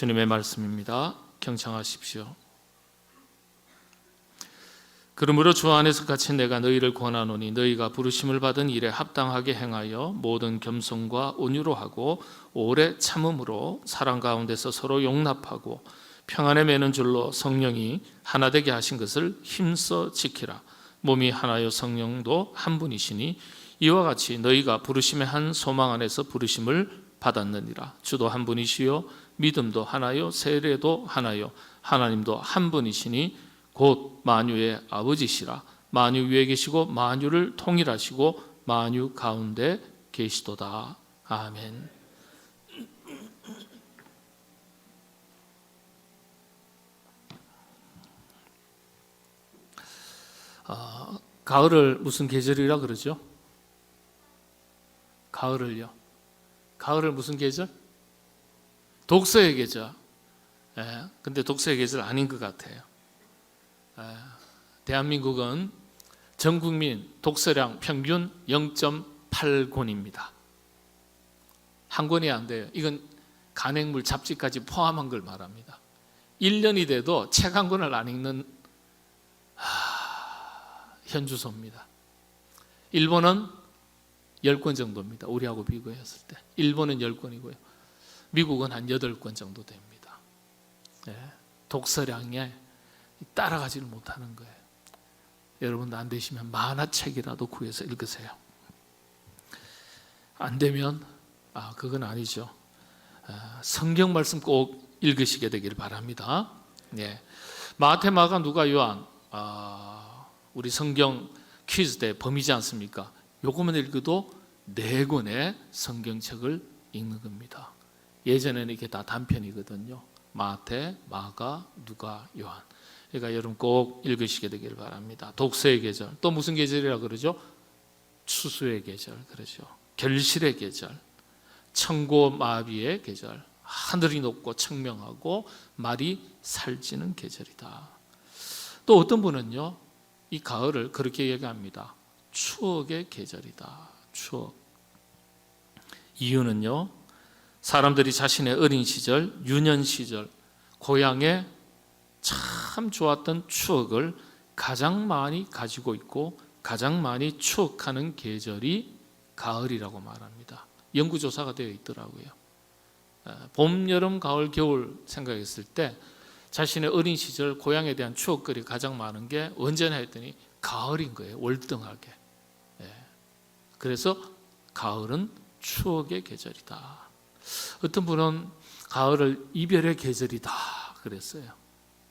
주님의 말씀입니다. 경청하십시오. 그러므로 주 안에서 갇힌 내가 너희를 권하노니 너희가 부르심을 받은 일에 합당하게 행하여 모든 겸손과 온유로 하고 오래 참음으로 사랑 가운데서 서로 용납하고 평안에 매는 줄로 성령이 하나 되게 하신 것을 힘써 지키라. 몸이 하나요 성령도 한 분이시니 이와 같이 너희가 부르심의 한 소망 안에서 부르심을 받았느니라. 주도 한 분이시요 믿음도 하나요 세례도 하나요 하나님도 한 분이시니 곧 만유의 아버지시라. 만유 위에 계시고 만유를 통일하시고 만유 가운데 계시도다. 아멘. 가을을 무슨 계절이라 그러죠? 가을을요. 가을을 무슨 계절? 독서의 계절. 근데 독서의 계절 아닌 것 같아요. 대한민국은 전국민 독서량 평균 0.8권입니다. 한 권이 안 돼요. 이건 간행물 잡지까지 포함한 걸 말합니다. 1년이 돼도 책 한 권을 안 읽는 현주소입니다. 일본은 10권 정도입니다. 우리하고 비교했을 때. 일본은 10권이고요. 미국은 한 8권 정도 됩니다. 독서량에 따라가지를 못하는 거예요. 여러분도 안 되시면 만화책이라도 구해서 읽으세요. 안 되면 그건 아니죠. 성경 말씀 꼭 읽으시게 되길 바랍니다. 마태, 마가, 누가, 요한 우리 성경 퀴즈 때 범위지 않습니까? 요거만 읽어도 4권의 성경책을 읽는 겁니다. 예전에는 이게 다 단편이거든요. 마태, 마가, 누가, 요한. 그러니까 여러분 꼭 읽으시게 되길 바랍니다. 독서의 계절. 또 무슨 계절이라 그러죠? 추수의 계절 그러죠. 결실의 계절. 천고마비의 계절. 하늘이 높고 청명하고 말이 살찌는 계절이다. 또 어떤 분은요, 이 가을을 그렇게 얘기합니다. 추억의 계절이다. 추억. 이유는요, 사람들이 자신의 어린 시절, 유년 시절, 고향에 참 좋았던 추억을 가장 많이 가지고 있고 가장 많이 추억하는 계절이 가을이라고 말합니다. 연구조사가 되어 있더라고요. 봄, 여름, 가을, 겨울 생각했을 때 자신의 어린 시절 고향에 대한 추억거리 가장 많은 게 언제나 했더니 가을인 거예요. 월등하게. 그래서 가을은 추억의 계절이다. 어떤 분은 가을을 이별의 계절이다 그랬어요.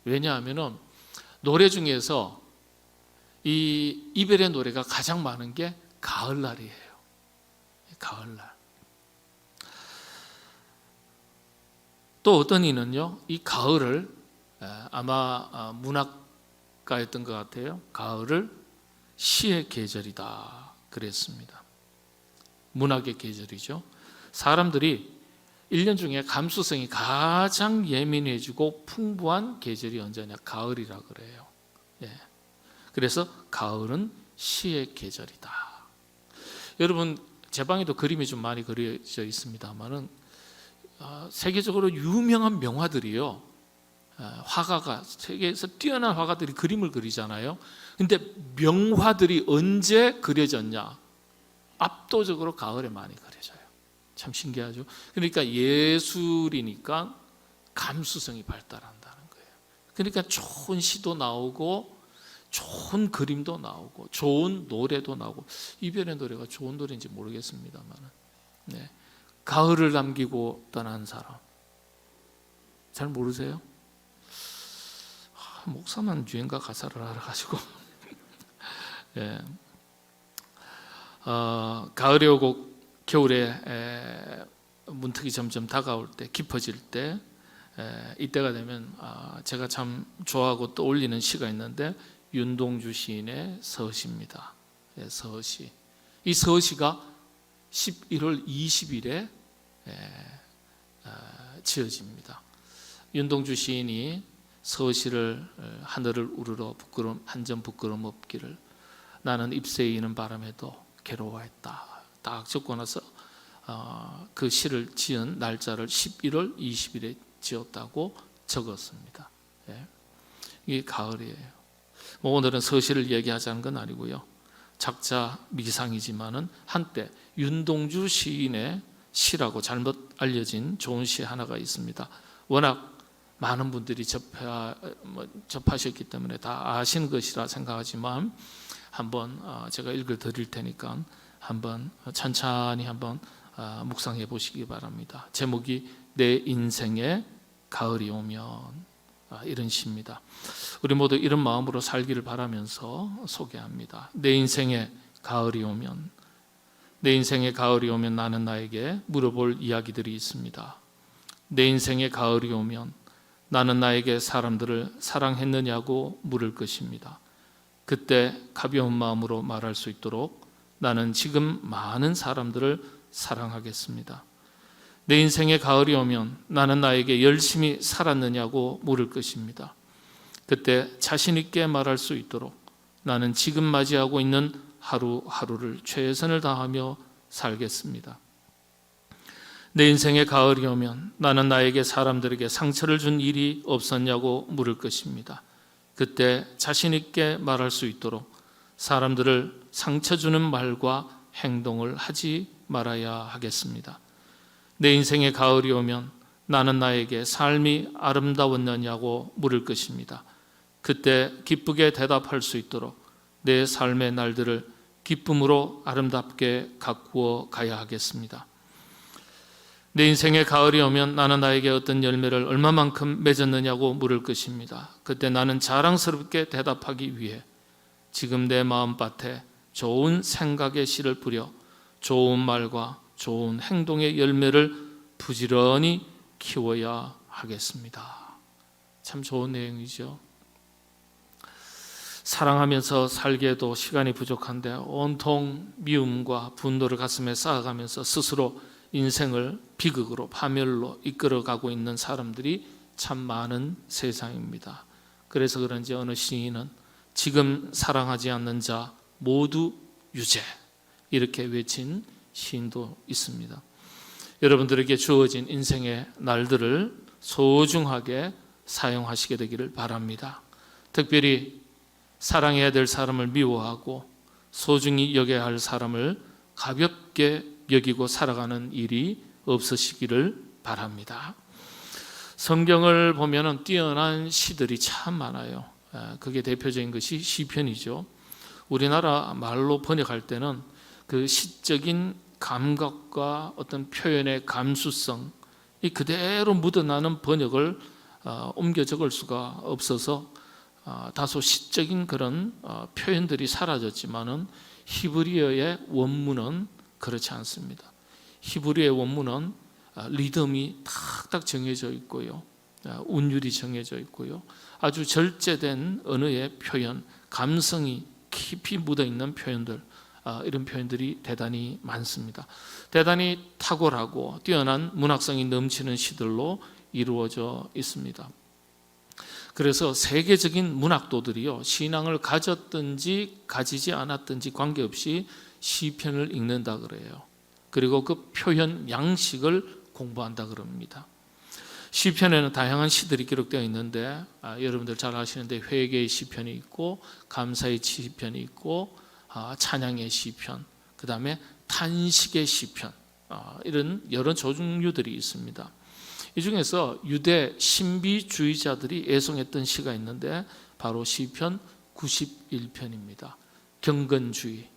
왜냐하면 노래 중에서 이 이별의 노래가 가장 많은 게 가을날이에요. 가을날. 또 어떤 이는요, 이 가을을 아마 문학가였던 것 같아요. 가을을 시의 계절이다 그랬습니다. 문학의 계절이죠. 사람들이 1년 중에 감수성이 가장 예민해지고 풍부한 계절이 언제냐? 가을이라 그래요. 그래서 가을은 시의 계절이다. 여러분, 제 방에도 그림이 좀 많이 그려져 있습니다만은 세계적으로 유명한 명화들이요, 화가가 세계에서 뛰어난 화가들이 그림을 그리잖아요. 근데 명화들이 언제 그려졌냐? 압도적으로 가을에 많이 그려져요. 참 신기하죠. 그러니까 예술이니까 감수성이 발달한다는 거예요. 그러니까 좋은 시도 나오고 좋은 그림도 나오고 좋은 노래도 나오고. 이별의 노래가 좋은 노래인지 모르겠습니다만 가을을 남기고 떠난 사람 잘 모르세요? 목사만 유행가 가사를 알아가지고 가을이 오고 겨울에 문턱이 점점 다가올 때, 깊어질 때, 이때가 되면 제가 참 좋아하고 떠올리는 시가 있는데 윤동주 시인의 서시입니다. 서시. 이 서시가 11월 20일에 지어집니다. 윤동주 시인이 서시를 하늘을 우러러 부끄럼 한 점 부끄럼 없기를 나는 잎새에 이는 바람에도 괴로워했다. 딱 적고 나서 그 시를 지은 날짜를 11월 20일에 지었다고 적었습니다. 예. 이게 가을이에요. 오늘은 서시를 얘기하자는 건 아니고요. 작자 미상이지만은 한때 윤동주 시인의 시라고 잘못 알려진 좋은 시 하나가 있습니다. 워낙 많은 분들이 접하셨기 때문에 다 아시는 것이라 생각하지만 한번 제가 읽어 드릴 테니까 한번 천천히 한번 묵상해 보시기 바랍니다. 제목이 내 인생의 가을이 오면, 이런 시입니다. 우리 모두 이런 마음으로 살기를 바라면서 소개합니다. 내 인생의 가을이 오면, 내 인생의 가을이 오면 나는 나에게 물어볼 이야기들이 있습니다. 내 인생의 가을이 오면 나는 나에게 사람들을 사랑했느냐고 물을 것입니다. 그때 가벼운 마음으로 말할 수 있도록 나는 지금 많은 사람들을 사랑하겠습니다. 내 인생의 가을이 오면 나는 나에게 열심히 살았느냐고 물을 것입니다. 그때 자신 있게 말할 수 있도록 나는 지금 맞이하고 있는 하루하루를 최선을 다하며 살겠습니다. 내 인생의 가을이 오면 나는 나에게 사람들에게 상처를 준 일이 없었냐고 물을 것입니다. 그때 자신 있게 말할 수 있도록 사람들을 상처 주는 말과 행동을 하지 말아야 하겠습니다. 내 인생의 가을이 오면 나는 나에게 삶이 아름다웠느냐고 물을 것입니다. 그때 기쁘게 대답할 수 있도록 내 삶의 날들을 기쁨으로 아름답게 가꾸어 가야 하겠습니다. 내 인생의 가을이 오면 나는 나에게 어떤 열매를 얼마만큼 맺었느냐고 물을 것입니다. 그때 나는 자랑스럽게 대답하기 위해 지금 내 마음밭에 좋은 생각의 씨를 뿌려 좋은 말과 좋은 행동의 열매를 부지런히 키워야 하겠습니다. 참 좋은 내용이죠. 사랑하면서 살기에도 시간이 부족한데 온통 미움과 분노를 가슴에 쌓아가면서 스스로 인생을 비극으로 파멸로 이끌어가고 있는 사람들이 참 많은 세상입니다. 그래서 그런지 어느 시인은 지금 사랑하지 않는 자 모두 유죄, 이렇게 외친 시인도 있습니다. 여러분들에게 주어진 인생의 날들을 소중하게 사용하시게 되기를 바랍니다. 특별히 사랑해야 될 사람을 미워하고 소중히 여겨야 할 사람을 가볍게 여기고 살아가는 일이 없으시기를 바랍니다. 성경을 보면 뛰어난 시들이 참 많아요. 그게 대표적인 것이 시편이죠. 우리나라 말로 번역할 때는 그 시적인 감각과 어떤 표현의 감수성, 이 그대로 묻어나는 번역을 옮겨 적을 수가 없어서 다소 시적인 그런 표현들이 사라졌지만은 히브리어의 원문은 그렇지 않습니다. 히브리어의 원문은 리듬이 탁탁 정해져 있고요, 운율이 정해져 있고요, 아주 절제된 언어의 표현, 감성이 깊이 묻어있는 표현들, 이런 표현들이 대단히 많습니다. 대단히 탁월하고 뛰어난 문학성이 넘치는 시들로 이루어져 있습니다. 그래서 세계적인 문학도들이요, 신앙을 가졌든지 가지지 않았든지 관계없이 시편을 읽는다 그래요. 그리고 그 표현 양식을 공부한다 그럽니다. 시편에는 다양한 시들이 기록되어 있는데 여러분들 잘 아시는데 회개의 시편이 있고 감사의 시편이 있고 찬양의 시편, 그 다음에 탄식의 시편, 이런 여러 종류들이 있습니다. 이 중에서 유대 신비주의자들이 애송했던 시가 있는데 바로 시편 91편입니다. 경건주의,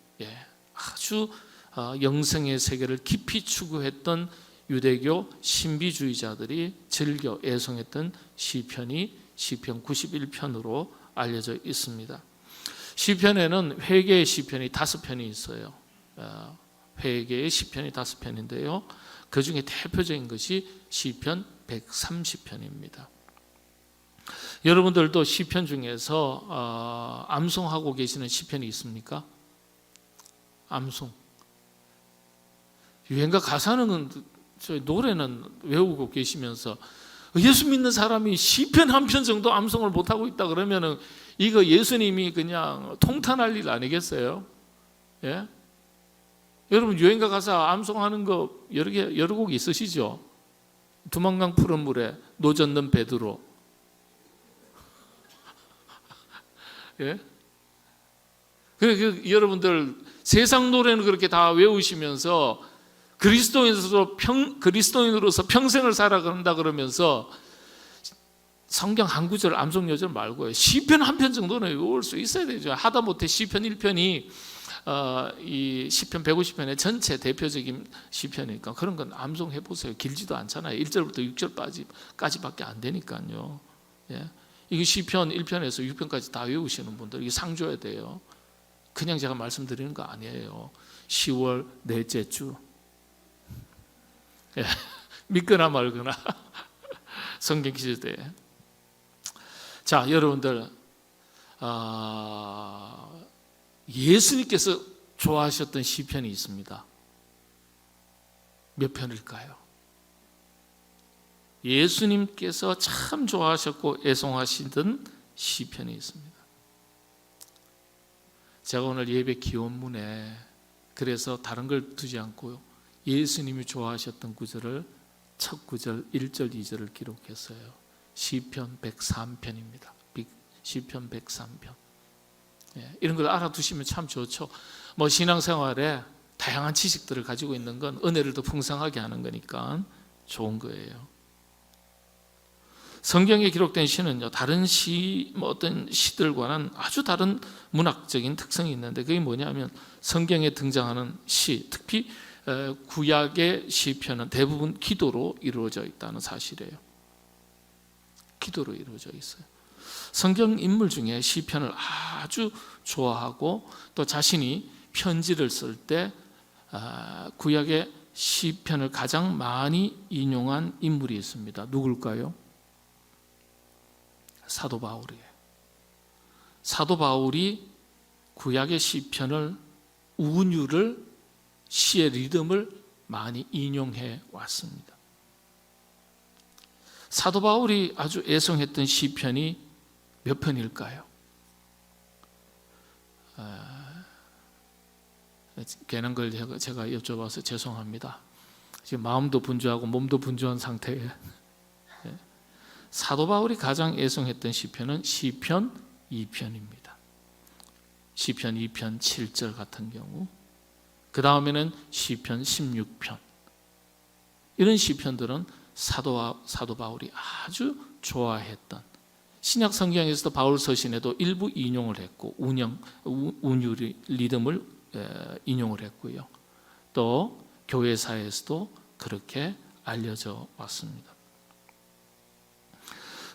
아주 영생의 세계를 깊이 추구했던 유대교 신비주의자들이 즐겨 애송했던 시편이 시편 91편으로 알려져 있습니다. 시편에는 회개의 시편이 5편이 있어요. 회개의 시편이 5편인데요. 그 중에 대표적인 것이 시편 130편입니다. 여러분들도 시편 중에서 암송하고 계시는 시편이 있습니까? 암송. 유행가 가사는 노래는 외우고 계시면서 예수 믿는 사람이 시편 한 편 정도 암송을 못하고 있다 그러면 이거 예수님이 그냥 통탄할 일 아니겠어요? 예? 여러분 유행가 가사 암송하는 거 여러 곡 있으시죠? 두만강 푸른 물에 노젓는 베드로. 예? 여러분들 세상 노래는 그렇게 다 외우시면서 그리스도인으로서 평생을 살아간다 그러면서 성경 한 구절 암송 요절 말고요, 시편 한 편 정도는 외울 수 있어야 되죠. 하다못해 시편 1편이 이 시편 150편의 전체 대표적인 시편이니까 그런 건 암송해 보세요. 길지도 않잖아요. 1절부터 6절까지밖에 안 되니까요. 예? 이게 시편 1편에서 6편까지 다 외우시는 분들 이게 상 줘야 돼요. 그냥 제가 말씀드리는 거 아니에요. 10월 넷째 주, 예. 믿거나 말거나 성경 퀴즈대. 자, 여러분들 예수님께서 좋아하셨던 시편이 있습니다. 몇 편일까요? 예수님께서 참 좋아하셨고 애송하시던 시편이 있습니다. 제가 오늘 예배 기원문에 그래서 다른 걸 두지 않고요, 예수님이 좋아하셨던 구절을 첫 구절 1절 2절을 기록했어요. 시편 103편입니다. 시편 103편. 예, 이런 걸 알아두시면 참 좋죠. 뭐 신앙생활에 다양한 지식들을 가지고 있는 건 은혜를 더 풍성하게 하는 거니까 좋은 거예요. 성경에 기록된 시는요, 다른 시, 어떤 시들과는 아주 다른 문학적인 특성이 있는데 그게 뭐냐면 성경에 등장하는 시, 특히 구약의 시편은 대부분 기도로 이루어져 있다는 사실이에요. 기도로 이루어져 있어요. 성경 인물 중에 시편을 아주 좋아하고 또 자신이 편지를 쓸 때 구약의 시편을 가장 많이 인용한 인물이 있습니다. 누굴까요? 사도 바울이에요. 사도 바울이 구약의 시편을, 운율을, 시의 리듬을 많이 인용해 왔습니다. 사도 바울이 아주 애송했던 시편이 몇 편일까요? 괜한 걸 제가 여쭤봐서 죄송합니다. 지금 마음도 분주하고 몸도 분주한 상태에 사도 바울이 가장 애송했던 시편은 시편 2편입니다. 시편 2편 7절 같은 경우, 그 다음에는 시편 16편. 이런 시편들은 사도 바울이 아주 좋아했던, 신약 성경에서도 바울 서신에도 일부 인용을 했고 운율 리듬을 인용을 했고요, 또 교회사에서도 그렇게 알려져 왔습니다.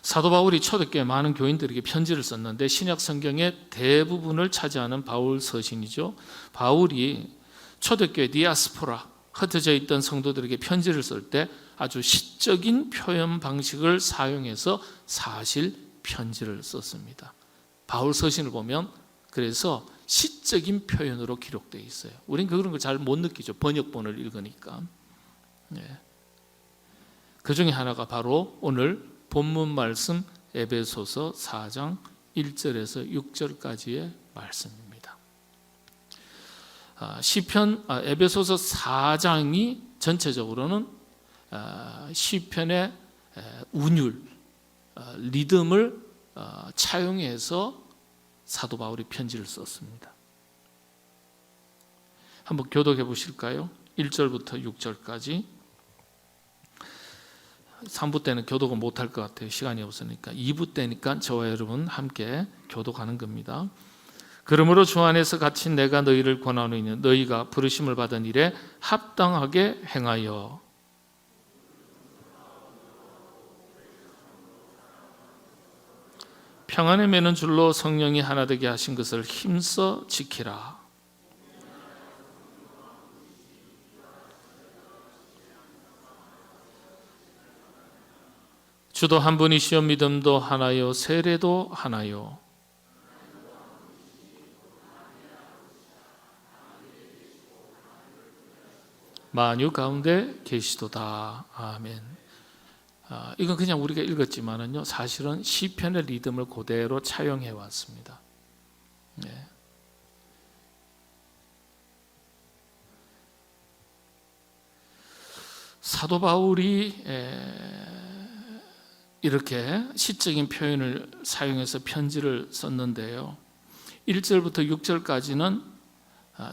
사도 바울이 초대교회 많은 교인들에게 편지를 썼는데 신약 성경의 대부분을 차지하는 바울 서신이죠. 바울이 초대교회 디아스포라, 흩어져 있던 성도들에게 편지를 쓸 때 아주 시적인 표현 방식을 사용해서 사실 편지를 썼습니다. 바울 서신을 보면 그래서 시적인 표현으로 기록되어 있어요. 우리는 그런 걸 잘 못 느끼죠. 번역본을 읽으니까. 네. 그 중에 하나가 바로 오늘 본문 말씀 에베소서 4장 1절에서 6절까지의 말씀입니다. 에베소서 4장이 전체적으로는 시편의 운율, 리듬을 차용해서 사도 바울이 편지를 썼습니다. 한번 교독해 보실까요? 1절부터 6절까지. 3부 때는 교독은 못할 것 같아요. 시간이 없으니까. 2부 때니까 저와 여러분 함께 교독하는 겁니다. 그러므로 주 안에서 갇힌 내가 너희를 권하노니 너희가 부르심을 받은 일에 합당하게 행하여 평안에 매는 줄로 성령이 하나 되게 하신 것을 힘써 지키라. 주도 한 분이시요 믿음도 하나요 세례도 하나요. 만유 가운데 계시도다. 아멘. 이건 그냥 우리가 읽었지만은요, 사실은 시편의 리듬을 그대로 차용해 왔습니다. 네. 사도 바울이 이렇게 시적인 표현을 사용해서 편지를 썼는데요, 1절부터 6절까지는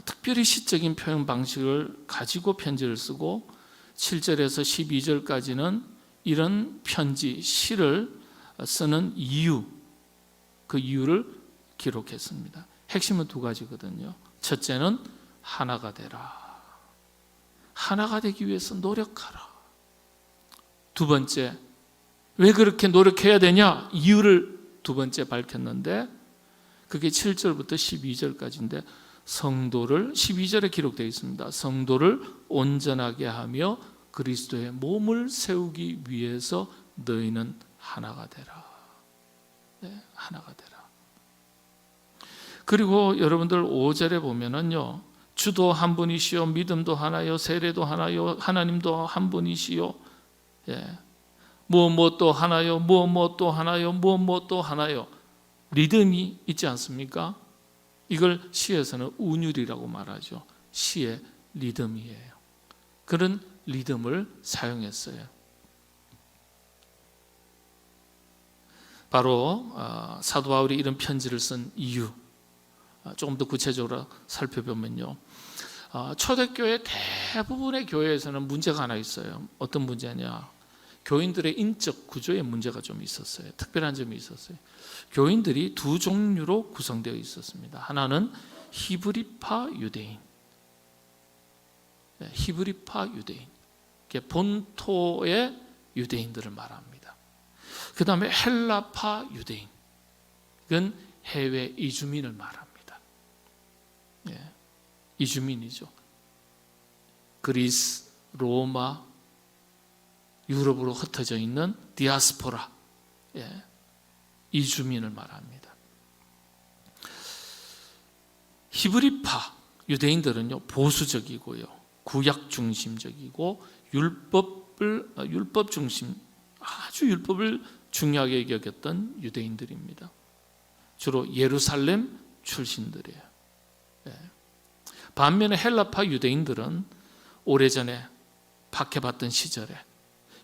특별히 시적인 표현 방식을 가지고 편지를 쓰고 7절에서 12절까지는 이런 편지, 시를 쓰는 이유, 그 이유를 기록했습니다. 핵심은 두 가지거든요. 첫째는 하나가 되라. 하나가 되기 위해서 노력하라. 두 번째, 왜 그렇게 노력해야 되냐? 이유를 두 번째 밝혔는데 그게 7절부터 12절까지인데 성도를, 12절에 기록되어 있습니다. 성도를 온전하게 하며 그리스도의 몸을 세우기 위해서 너희는 하나가 되라. 네, 하나가 되라. 그리고 여러분들 5절에 보면은요, 주도 한 분이시요 믿음도 하나요 세례도 하나요 하나님도 한 분이시요, 무엇도 하나요 무엇도 하나요 무엇도 하나요. 리듬이 있지 않습니까? 이걸 시에서는 운율이라고 말하죠. 시의 리듬이에요. 그런 리듬을 사용했어요. 바로 사도 바울이 이런 편지를 쓴 이유, 조금 더 구체적으로 살펴보면요, 초대교회 대부분의 교회에서는 문제가 하나 있어요. 어떤 문제냐? 교인들의 인적 구조에 문제가 좀 있었어요. 특별한 점이 있었어요. 교인들이 두 종류로 구성되어 있었습니다. 하나는 히브리파 유대인, 히브리파 유대인, 본토의 유대인들을 말합니다. 그 다음에 헬라파 유대인, 그건 해외 이주민을 말합니다. 이주민이죠. 그리스, 로마, 유럽으로 흩어져 있는 디아스포라, 이주민을 말합니다. 히브리파 유대인들은요, 보수적이고요, 구약 중심적이고 율법 중심, 아주 율법을 중요하게 여겼던 유대인들입니다. 주로 예루살렘 출신들이에요. 반면에 헬라파 유대인들은 오래전에 박해받던 시절에,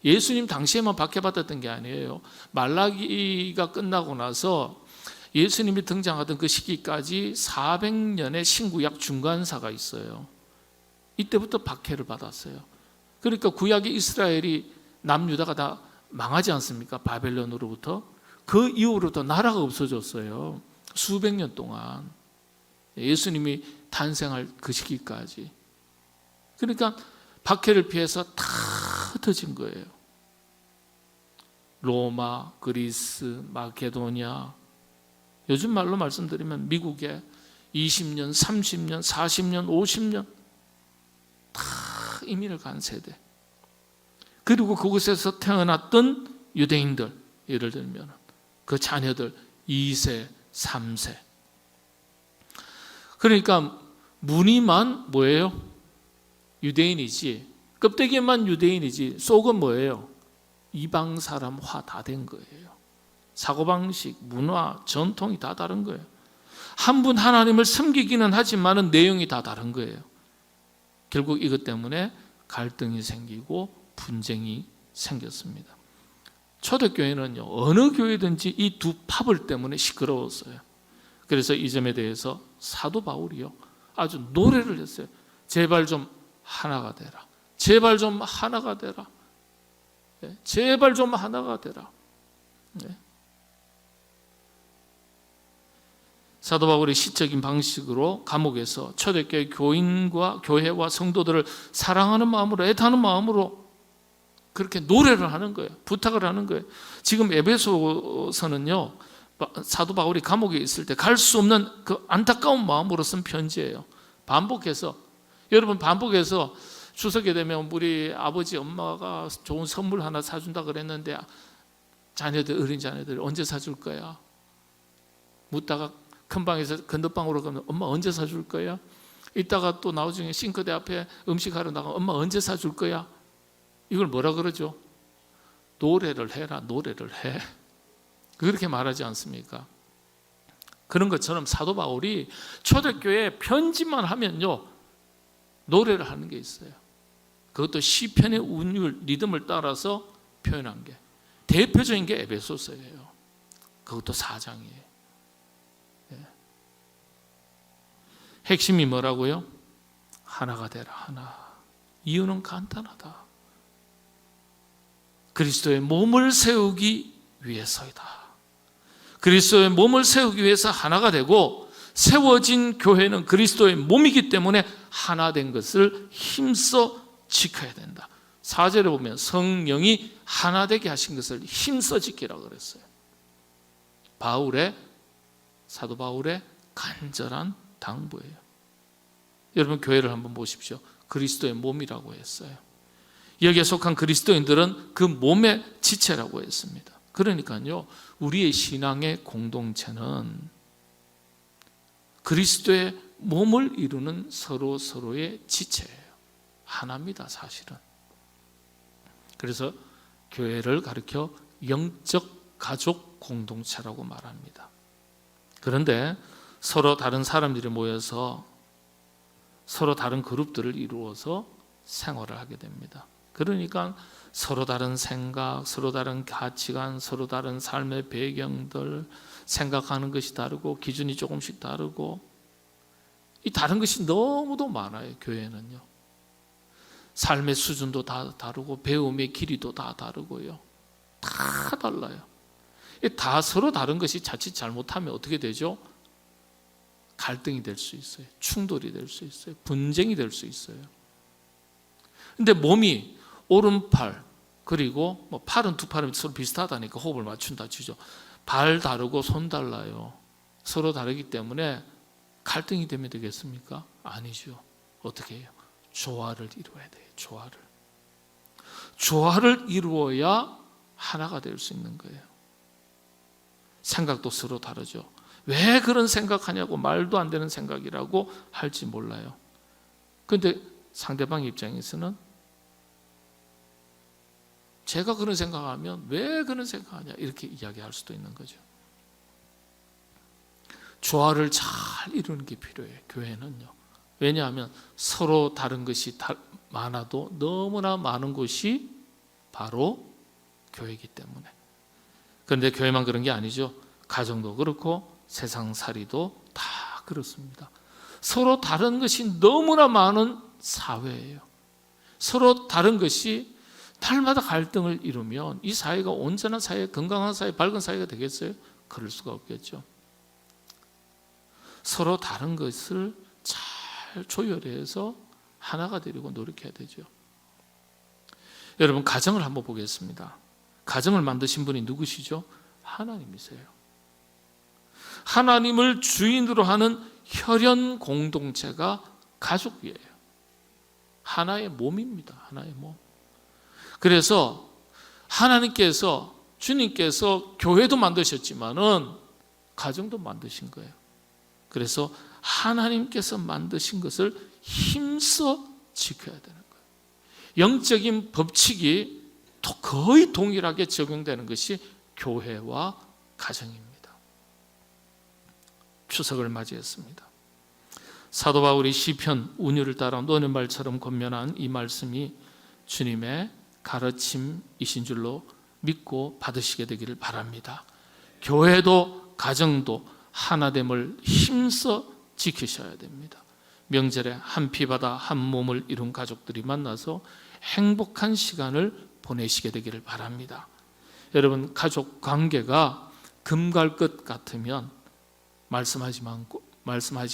예수님 당시에만 박해받았던 게 아니에요. 말라기가 끝나고 나서 예수님이 등장하던 그 시기까지 400년의 신구약 중간사가 있어요. 이때부터 박해를 받았어요. 그러니까 구약의 이스라엘이 남유다가 다 망하지 않습니까? 바벨론으로부터. 그 이후로부터 나라가 없어졌어요. 수백 년 동안. 예수님이 탄생할 그 시기까지. 그러니까 박해를 피해서 다 흩어진 거예요. 로마, 그리스, 마케도니아, 요즘 말로 말씀드리면 미국에 20년, 30년, 40년, 50년 다 이민을 간 세대. 그리고 그곳에서 태어났던 유대인들, 예를 들면 그 자녀들 2세, 3세. 그러니까 무늬만 뭐예요? 유대인이지, 껍데기만 유대인이지 속은 뭐예요? 이방 사람화 다 된 거예요. 사고방식, 문화, 전통이 다 다른 거예요. 한 분 하나님을 섬기기는 하지만 내용이 다 다른 거예요. 결국 이것 때문에 갈등이 생기고 분쟁이 생겼습니다. 초대교회는요, 어느 교회든지 이 두 파벌 때문에 시끄러웠어요. 그래서 이 점에 대해서 사도 바울이요, 아주 노래를 했어요. 제발 좀 하나가 되라. 제발 좀 하나가 되라. 제발 좀 하나가 되라. 사도 바울이 시적인 방식으로 감옥에서 초대교회 교회와 성도들을 사랑하는 마음으로, 애타는 마음으로 그렇게 노래를 하는 거예요. 부탁을 하는 거예요. 지금 에베소서는요, 사도 바울이 감옥에 있을 때 갈 수 없는 그 안타까운 마음으로 쓴 편지예요. 여러분 반복해서 추석에 되면 우리 아버지 엄마가 좋은 선물 하나 사준다 그랬는데 어린 자녀들이 언제 사줄 거야? 묻다가 큰 방에서 건너방으로 가면 엄마 언제 사줄 거야? 이따가 또 나중에 싱크대 앞에 음식하러 나가면 엄마 언제 사줄 거야? 이걸 뭐라 그러죠? 노래를 해라, 노래를 해. 그렇게 말하지 않습니까? 그런 것처럼 사도 바울이 초대교회에 편지만 하면요, 노래를 하는 게 있어요. 그것도 시편의 운율, 리듬을 따라서 표현한 게 대표적인 게 에베소서예요. 그것도 4장이에요. 핵심이 뭐라고요? 하나가 되라, 하나. 이유는 간단하다. 그리스도의 몸을 세우기 위해서이다. 그리스도의 몸을 세우기 위해서 하나가 되고, 세워진 교회는 그리스도의 몸이기 때문에 하나 된 것을 힘써 지켜야 된다. 4절에 보면 성령이 하나 되게 하신 것을 힘써 지키라고 그랬어요. 사도 바울의 간절한 당부예요. 여러분, 교회를 한번 보십시오. 그리스도의 몸이라고 했어요. 여기에 속한 그리스도인들은 그 몸의 지체라고 했습니다. 그러니까요, 우리의 신앙의 공동체는 그리스도의 몸을 이루는 서로의 지체예요. 하나입니다, 사실은. 그래서 교회를 가리켜 영적 가족 공동체라고 말합니다. 그런데 서로 다른 사람들이 모여서 서로 다른 그룹들을 이루어서 생활을 하게 됩니다. 그러니까 서로 다른 생각, 서로 다른 가치관, 서로 다른 삶의 배경들, 생각하는 것이 다르고 기준이 조금씩 다르고, 이 다른 것이 너무도 많아요. 교회는요, 삶의 수준도 다 다르고 배움의 길이도 다 다르고요, 다 달라요. 다 서로 다른 것이 자칫 잘못하면 어떻게 되죠? 갈등이 될 수 있어요. 충돌이 될 수 있어요. 분쟁이 될 수 있어요. 근데 몸이 오른팔, 그리고 팔은 두 팔은 서로 비슷하다니까 호흡을 맞춘다 치죠. 발 다르고 손 달라요. 서로 다르기 때문에 갈등이 되면 되겠습니까? 아니죠. 어떻게 해요? 조화를 이루어야 돼요. 조화를 이루어야 하나가 될 수 있는 거예요. 생각도 서로 다르죠. 왜 그런 생각하냐고, 말도 안 되는 생각이라고 할지 몰라요. 그런데 상대방 입장에서는 제가 그런 생각하면 왜 그런 생각하냐, 이렇게 이야기할 수도 있는 거죠. 조화를 잘 이루는 게 필요해요, 교회는요. 왜냐하면 서로 다른 것이 많아도 너무나 많은 것이 바로 교회이기 때문에. 그런데 교회만 그런 게 아니죠. 가정도 그렇고 세상살이도 다 그렇습니다. 서로 다른 것이 너무나 많은 사회예요. 서로 다른 것이 날마다 갈등을 이루면 이 사회가 온전한 사회, 건강한 사회, 밝은 사회가 되겠어요? 그럴 수가 없겠죠. 서로 다른 것을 잘 조율해서 하나가 되려고 노력해야 되죠. 여러분, 가정을 한번 보겠습니다. 가정을 만드신 분이 누구시죠? 하나님이세요. 하나님을 주인으로 하는 혈연 공동체가 가족이에요. 하나의 몸입니다. 하나의 몸. 그래서 하나님께서, 주님께서 교회도 만드셨지만은 가정도 만드신 거예요. 그래서 하나님께서 만드신 것을 힘써 지켜야 되는 거예요. 영적인 법칙이 거의 동일하게 적용되는 것이 교회와 가정입니다. 추석을 맞이했습니다. 사도 바울이 시편 운율을 따라 노는 말처럼 권면한 이 말씀이 주님의 가르침이신 줄로 믿고 받으시게 되기를 바랍니다. 교회도 가정도 하나됨을 힘써 지키셔야 됩니다. 명절에 한 피바다 한 몸을 이룬 가족들이 만나서 행복한 시간을 보내시게 되기를 바랍니다. 여러분, 가족 관계가 금 갈 것 같으면 말씀하지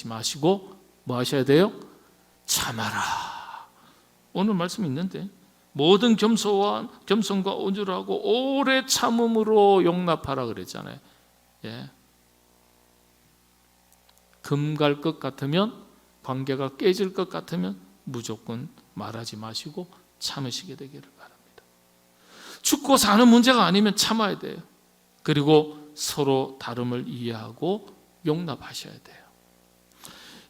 마시고 뭐 하셔야 돼요? 참아라. 오늘 말씀 있는데 모든 겸손과 온유하고 오래 참음으로 용납하라 그랬잖아요. 예. 금 갈 것 같으면, 관계가 깨질 것 같으면 무조건 말하지 마시고 참으시게 되기를 바랍니다. 죽고 사는 문제가 아니면 참아야 돼요. 그리고 서로 다름을 이해하고 용납하셔야 돼요.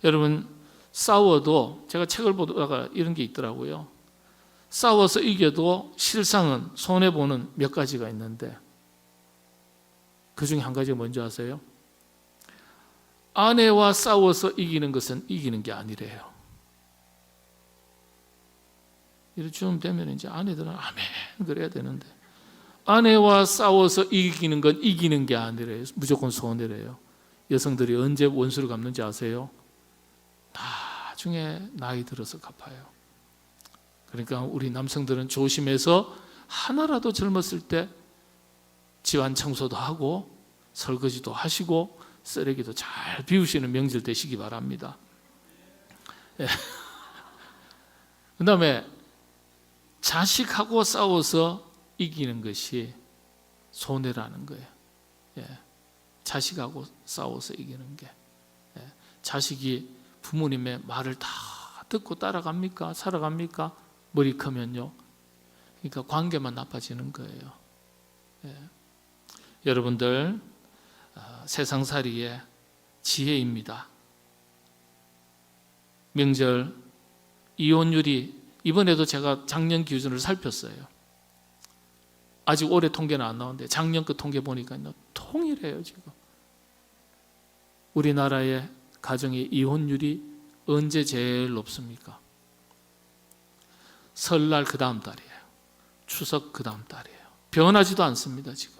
여러분, 싸워도, 제가 책을 보다가 이런 게 있더라고요. 싸워서 이겨도 실상은 손해보는 몇 가지가 있는데 그 중에 한 가지가 뭔지 아세요? 아내와 싸워서 이기는 것은 이기는 게 아니래요. 이쯤 되면 이제 아내들은 아멘 그래야 되는데, 아내와 싸워서 이기는 건 이기는 게 아니래요. 무조건 손해래요. 여성들이 언제 원수를 갚는지 아세요? 나중에 나이 들어서 갚아요. 그러니까 우리 남성들은 조심해서 하나라도 젊었을 때 집안 청소도 하고 설거지도 하시고 쓰레기도 잘 비우시는 명절 되시기 바랍니다. 예. 그 다음에 자식하고 싸워서 이기는 것이 손해라는 거예요. 예. 자식하고 싸워서 이기는 게. 예. 자식이 부모님의 말을 다 듣고 따라갑니까? 살아갑니까? 머리 크면요. 그러니까 관계만 나빠지는 거예요. 예. 여러분들, 세상살이의 지혜입니다. 명절 이혼율이, 이번에도 제가 작년 기준을 살폈어요. 아직 올해 통계는 안 나오는데 작년 그 통계 보니까 통일해요. 지금 우리나라의 가정의 이혼율이 언제 제일 높습니까? 설날 그 다음 달이에요. 추석 그 다음 달이에요. 변하지도 않습니다. 지금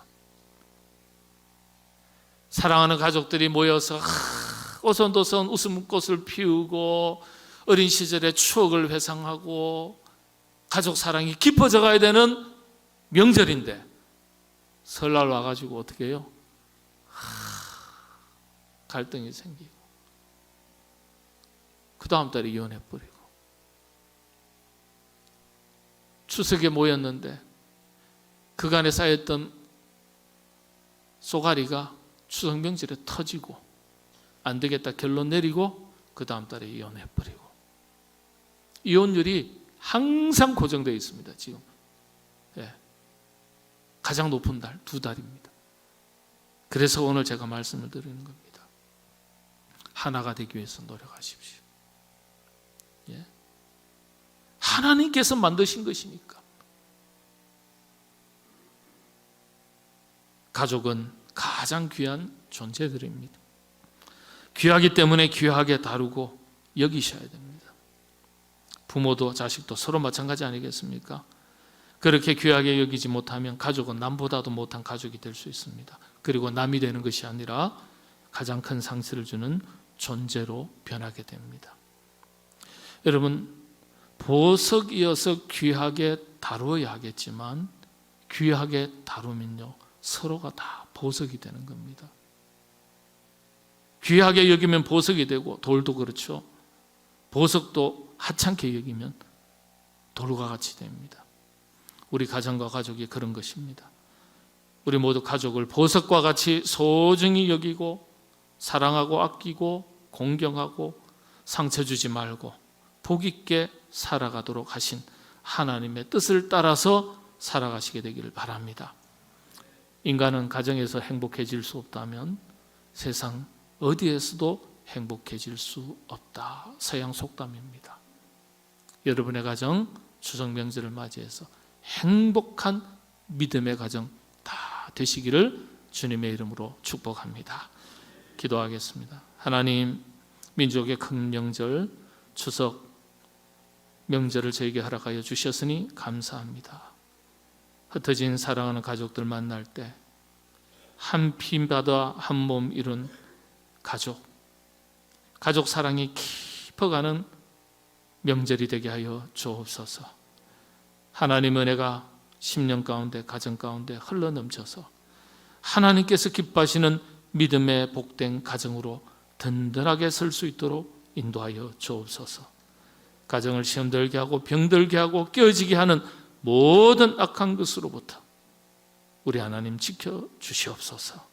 사랑하는 가족들이 모여서 오손도손 웃음꽃을 피우고 어린 시절의 추억을 회상하고 가족 사랑이 깊어져 가야 되는 명절인데, 설날 와가지고 어떻게 해요? 갈등이 생기고 그 다음 달에 이혼해버리고, 추석에 모였는데 그간에 쌓였던 쏘가리가 추석 명절에 터지고 안 되겠다 결론 내리고 그 다음 달에 이혼해버리고, 이혼율이 항상 고정되어 있습니다. 지금 예. 가장 높은 달, 2달입니다. 그래서 오늘 제가 말씀을 드리는 겁니다. 하나가 되기 위해서 노력하십시오. 예. 하나님께서 만드신 것이니까. 가족은 가장 귀한 존재들입니다. 귀하기 때문에 귀하게 다루고 여기셔야 됩니다. 부모도 자식도 서로 마찬가지 아니겠습니까? 그렇게 귀하게 여기지 못하면 가족은 남보다도 못한 가족이 될 수 있습니다. 그리고 남이 되는 것이 아니라 가장 큰 상처를 주는 존재로 변하게 됩니다. 여러분, 보석이어서 귀하게 다루어야 하겠지만 귀하게 다루면요 서로가 다 보석이 되는 겁니다. 귀하게 여기면 보석이 되고, 돌도 그렇죠. 보석도 하찮게 여기면 돌과 같이 됩니다. 우리 가정과 가족이 그런 것입니다. 우리 모두 가족을 보석과 같이 소중히 여기고 사랑하고 아끼고 공경하고 상처 주지 말고 복 있게 살아가도록 하신 하나님의 뜻을 따라서 살아가시게 되기를 바랍니다. 인간은 가정에서 행복해질 수 없다면 세상 어디에서도 행복해질 수 없다. 서양 속담입니다. 여러분의 가정 추석 명절을 맞이해서 행복한 믿음의 가정 다 되시기를 주님의 이름으로 축복합니다. 기도하겠습니다. 하나님, 민족의 큰 명절 추석 명절을 저에게 허락하여 주셨으니 감사합니다. 흩어진 사랑하는 가족들 만날 때 한 피바다 한 몸 이룬 가족 사랑이 깊어가는 명절이 되게 하여 주옵소서. 하나님 은혜가 10년 가운데 가정 가운데 흘러넘쳐서 하나님께서 기뻐하시는 믿음의 복된 가정으로 든든하게 설 수 있도록 인도하여 주옵소서. 가정을 시험들게 하고 병들게 하고 깨어지게 하는 모든 악한 것으로부터 우리 하나님 지켜주시옵소서.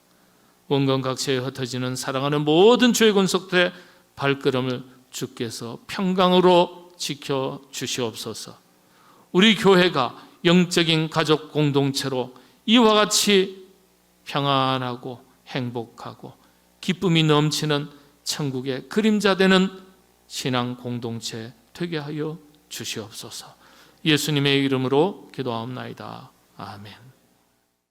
원건각체에 흩어지는 사랑하는 모든 죄의 권속들의 발걸음을 주께서 평강으로 지켜주시옵소서. 우리 교회가 영적인 가족 공동체로 이와 같이 평안하고 행복하고 기쁨이 넘치는 천국의 그림자 되는 신앙 공동체 되게 하여 주시옵소서. 예수님의 이름으로 기도하옵나이다. 아멘.